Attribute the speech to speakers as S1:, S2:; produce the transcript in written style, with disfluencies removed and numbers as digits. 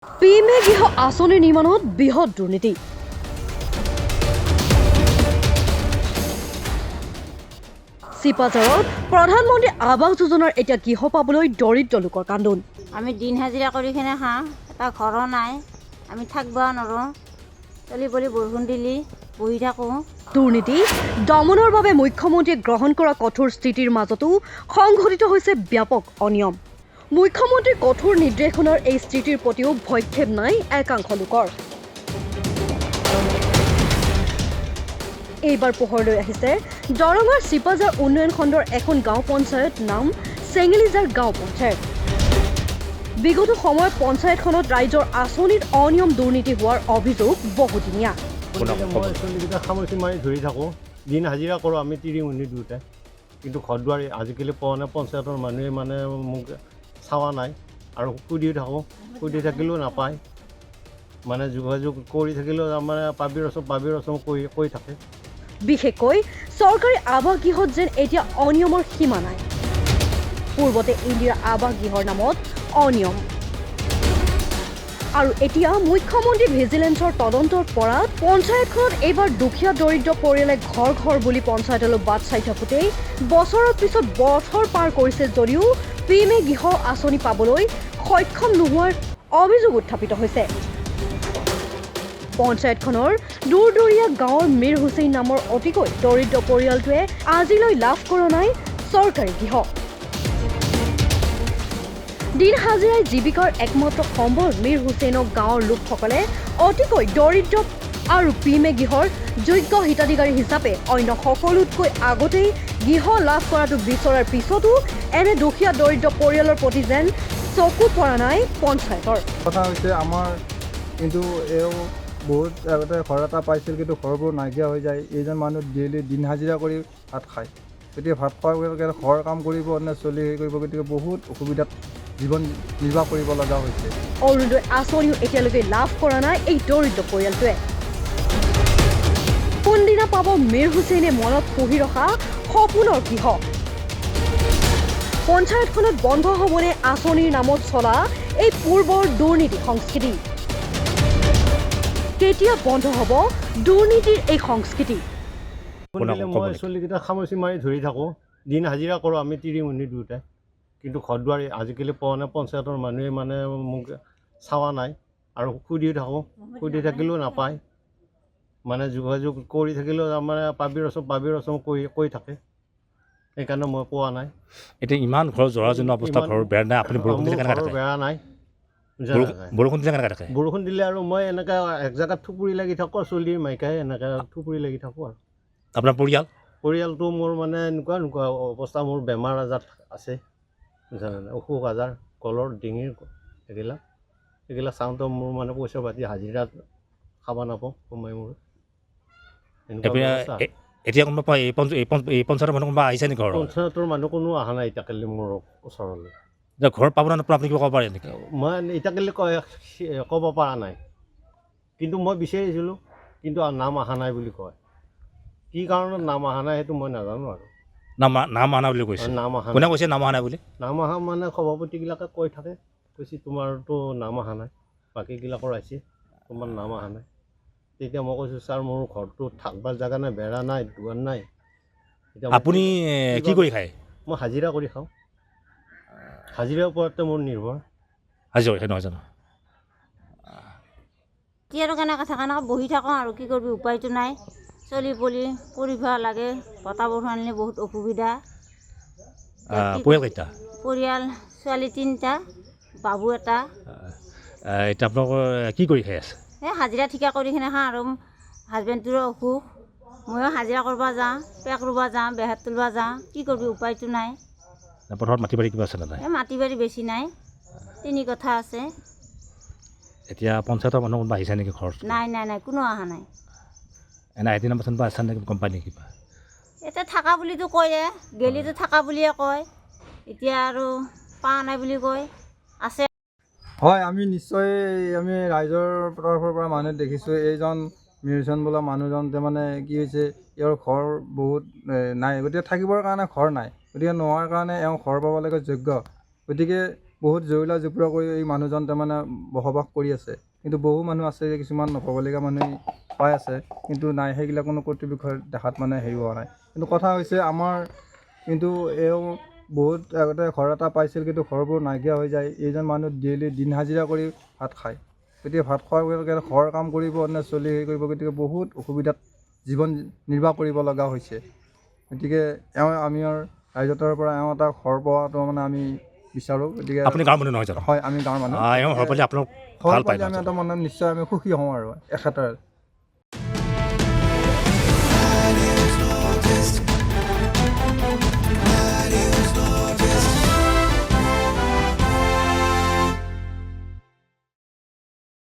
S1: পিএমএ গৃহ আঁচনি নিৰ্মাণত বৃহৎ দুৰ্নীতি। চিপাঝাৰত প্ৰধানমন্ত্ৰী আৱাস যোজনাৰ এতিয়া গৃহ পাবলৈ দৰিদ্ৰ লোকৰ কান্দোন।
S2: আমি দিন হাজিৰা কৰি কিনে খাওঁ, এটা ঘৰো নাই, আমি থাকিব নোৱাৰোঁ, চলি পলি বৰষুণ দিলি বহি থাকোঁ।
S1: দুৰ্নীতি দমনৰ বাবে মুখ্যমন্ত্ৰীয়ে গ্ৰহণ কৰা কঠোৰ স্থিতিৰ মাজতো সংঘটিত হৈছে ব্যাপক অনিয়ম। মুখ্যমন্ত্ৰীৰ কঠোৰ নিৰ্দেশনাৰ এই স্থিতিৰ প্ৰতিও ভক্ষেপ নাই একাংশ লোকৰ। এইবাৰ পোহৰলৈ আহিছে দৰঙৰ চিপাঝাৰ উন্নয়ন খণ্ডৰ এখন গাঁও পঞ্চায়ত নাম চেঙেলিজাৰ গাঁও পঞ্চায়ত। বিগত সময়ত পঞ্চায়তখনত ৰাইজৰ আঁচনিত অনিয়ম দুৰ্নীতি হোৱাৰ অভিযোগ বহুদিনীয়া।
S3: মই চলিকেইটা সামচি মাৰি ধৰি থাকোঁ, দিন হাজিৰা কৰোঁ আমি তিৰিমুনি দুয়োটাই, কিন্তু ঘৰ দুৱাৰ আজিকালি পোৱা নাই। পঞ্চায়তৰ মানুহে মোক চাৱা নাই আৰু সুধি থাকোঁ, সুধি থাকিলেও নাপায়, যোগাযোগ কৰি থাকিলেও তাৰমানে পাবি ৰচম কৈ থাকে।
S1: বিশেষকৈ চৰকাৰী আৱাস গৃহত যেন এতিয়া অনিয়মৰ সীমা নাই। পূৰ্বতে ইন্দিৰা আৱাস গৃহৰ নামত অনিয়ম, আৰু এতিয়া মুখ্যমন্ত্ৰী ভিজিলেন্সৰ তদন্তৰ পৰা পঞ্চায়তখনত এইবাৰ দুখীয়া দৰিদ্ৰ পৰিয়ালে ঘৰ বুলি পঞ্চায়তলৈ বাট চাই থাকোঁতেই বছৰৰ পিছত বছৰ পাৰ কৰিছে যদিও পিএমএ গৃহ আঁচনি পাবলৈ সক্ষম নোহোৱাৰ অভিযোগ উত্থাপিত হৈছে। পঞ্চায়তখনৰ দূৰদূৰীয়া গাঁৱৰ মীৰ হুছেইন নামৰ অতিকৈ দৰিদ্ৰ পৰিয়ালটোৱে আজিলৈ লাভ কৰা নাই চৰকাৰী গৃহ। দিন হাজিৰাই জীৱিকাৰ একমাত্ৰ সম্বল মীৰ হুছেইনক গাঁৱৰ লোকসকলে অতিকৈ দৰিদ্ৰ আৰু পিএমএ গৃহৰ যোগ্য হিতাধিকাৰী হিচাপে অন্য সকলোতকৈ আগতেই গৃহ লাভ কৰাটো বিচৰাৰ পিছতো এনে দুখীয়া দৰিদ্ৰ পৰিয়ালৰ প্ৰতি যেন চকু পৰা নাই পঞ্চায়তৰ।
S4: কথা হৈছে আমাৰ কিন্তু এও বহুত আগতে ঘৰ এটা পাইছিল, কিন্তু ঘৰবোৰ নাইকিয়া হৈ যায়। এইজন মানুহ ডেইলি দিন হাজিৰা কৰি ভাত খায়, গতিকে ভাত খোৱাৰ ঘৰ কাম কৰিব নে চলি হেৰি কৰিব, গতিকে বহুত অসুবিধাত জীৱন নিৰ্বাহ কৰিব লগা হৈছে।
S1: অৰুণোদয় আঁচনিও এতিয়ালৈকে লাভ কৰা নাই এই দৰিদ্ৰ পৰিয়ালটোৱে। কোনদিনা পাব মীৰ হুছেইনে মনত পুহি ৰখা সপোনৰ গৃহ? পঞ্চায়তখনত বন্ধ হ'বনে আঁচনিৰ নামত চলা এই পূৰ্বৰ দুৰ্নীতি সংস্কৃতি? কেতিয়া বন্ধ হ'ব দুৰ্নীতিৰ এই সংস্কৃতি?
S3: মই চলিকেইটা সামচি মাৰি ধৰি থাকোঁ, দিন হাজিৰা কৰোঁ আমি তিৰিমুনি দুয়োটাই, কিন্তু ঘৰ দুৱাৰ আজিকালি পোৱা নাই। পঞ্চায়তৰ মানুহে মোক চাৱা নাই আৰু সুধি থাকোঁ, সুধি থাকিলেও নাপায়, যোগাযোগ কৰি থাকিলেও তাৰমানে পাবি ৰচম কৈ থাকে, সেইকাৰণে মই পোৱা নাই।
S5: এতিয়া ইমান ঘৰ জৰাজীৰ্ণ অৱস্থা, ঘৰ বেয়া নাই, আপুনি বৰষুণ দিলে কেনেকৈ থাকে?
S3: বেয়া নাই,
S5: বৰষুণ দিলে কেনেকৈ থাকে?
S3: বৰষুণ দিলে আৰু মই এনেকৈ এক জেগাত থুপুৰি লাগি থাকোঁ, চলিৰ মাইকাই এনেকৈ থুপুৰি লাগি থাকোঁ। আৰু
S5: আপোনাৰ
S3: পৰিয়ালটো মোৰ এনেকুৱা অৱস্থা, মোৰ বেমাৰ আজাৰ আছে, অসুখ আজাৰ, গলৰ ডিঙিৰ এইগিলা চাওঁতে মোৰ পইচা পাতি হাজিৰা খাব নাপাওঁ সময় মোৰ।
S5: এতিয়া কোনোবা এই পঞ্চায়তৰ মানুহ কোনোবা আহিছে নেকি? ঘৰ
S3: পঞ্চায়তৰ মানুহ কোনো অহা নাই এতিয়াকালি মোৰ ওচৰলৈ।
S5: এতিয়া ঘৰ পাব নাপাব আপুনি কিবা ক'ব পাৰে নেকি?
S3: মই এতিয়াকালি ক'ব পৰা নাই, কিন্তু মই বিচাৰিছিলোঁ, কিন্তু নাম অহা নাই বুলি কয়। কি কাৰণত নাম অহা নাই সেইটো মই নাজানো। আৰু
S5: নাম অহা নাই বুলি কৈছে?
S3: নাম অহা
S5: কোনে কৈছে নাম অহা নাই বুলি?
S3: নাম অহা সভাপতিবিলাকে কৈ থাকে, কৈছে তোমাৰতো নাম অহা নাই, বাকীবিলাকৰ আহিছে, তোমাৰ নাম অহা নাই। তেতিয়া মই কৈছোঁ ছাৰ মোৰ ঘৰটো থাকবাৰ জেগা নাই, বেৰা নাই, দুৱাৰ নাই।
S5: আপুনি কি কৰি খায়?
S3: মই হাজিৰা কৰি খাওঁ, হাজিৰাৰ ওপৰতে মোৰ নিৰ্ভৰ।
S5: হাজিৰা সেই নহয় জানো?
S2: এতিয়া আৰু কেনেকৈ থাকে, এনেকৈ বহি থাকোঁ আৰু কি কৰিবি, উপায়টো নাই, চলি পলি পঢ়িব লাগে, বতাহ বৰষুণ আনিলে বহুত অসুবিধা।
S5: পৰিয়াল কেইটা?
S2: পৰিয়াল ছোৱালী 3টা, বাবু এটা।
S5: এতিয়া আপোনালোকৰ কি কৰি খাই আছে?
S2: এই হাজিৰা ঠিকা কৰি কিনে খাওঁ, আৰু হাজবেণ্ডটোৰো অসুখ, ময়ো হাজিৰা কৰিব যাওঁ, পেক ৰুব যাওঁ, বেহাৰ তুলিব যাওঁ, কি কৰিবি উপায়টো নাই।
S5: পথাৰত মাটি বাৰী কিবা আছে নে নাই?
S2: এই মাটি বাৰী বেছি নাই, 3 কঠা আছে।
S5: এতিয়া পঞ্চায়তৰ মানুহ কোনোবা আহিছে নেকি ঘৰত?
S2: নাই, কোনো অহা নাই।
S5: এনে আইডি নাম্বাৰ চাম্বাৰ আছে নেকি, গম পায় নেকি কিবা?
S2: এতিয়া থাকা বুলিতো কয়ে, গেলিতো থাকা বুলিয়ে কয়, এতিয়া আৰু পোৱা নাই বুলি কয়, আছে।
S4: হয়, আমি নিশ্চয় আমি ৰাইজৰ তৰফৰ পৰা মানুহ দেখিছোঁ, এইজন মীৰ হুছেইন বোলা মানুহজন মানে কি হৈছে, ইয়াৰ ঘৰ বহুত নাই, গতিকে থাকিবৰ কাৰণে ঘৰ নাই, গতিকে নোহোৱাৰ কাৰণে এওঁ ঘৰ পাব লাগে যোগ্য। গতিকে বহুত জৰিলা জুপুৰা কৰি এই মানুহজন তাৰমানে বসবাস কৰি আছে। কিন্তু বহু মানুহ আছে কিছুমান নক'বলগীয়া মানুহ পাই আছে, কিন্তু নাই, সেইবিলাক কোনো কৰ্তৃপক্ষৰ দেখাত মানে হেৰি হোৱা নাই। কিন্তু কথা হৈছে আমাৰ কিন্তু এওঁ বহুত আগতে ঘৰ এটা পাইছিল, কিন্তু ঘৰবোৰ নাইকিয়া হৈ যায়। এইজন মানুহ ডেইলি দিন হাজিৰা কৰি ভাত খায়। গতিকে ভাত খোৱাৰ লগে লগে ঘৰৰ কাম কৰিব নে চলি হেৰি কৰিব, গতিকে বহুত অসুবিধাত জীৱন নিৰ্বাহ কৰিব লগা হৈছে। গতিকে আমি ৰাইজৰ পৰা এটা ঘৰ পোৱাটো মানে আমি বিচাৰোঁ। গতিকে
S5: আপুনি গাঁৱৰ মানুহ নহয় জানো?
S4: হয়, আমি গাঁৱৰ মানুহ।
S5: এওঁ ঘৰ পালে আপোনাক
S4: ঘৰ
S5: ভাল পায়
S4: পালে আমি এটা মানে নিশ্চয় আমি সুখী হওঁ আৰু এখেতৰ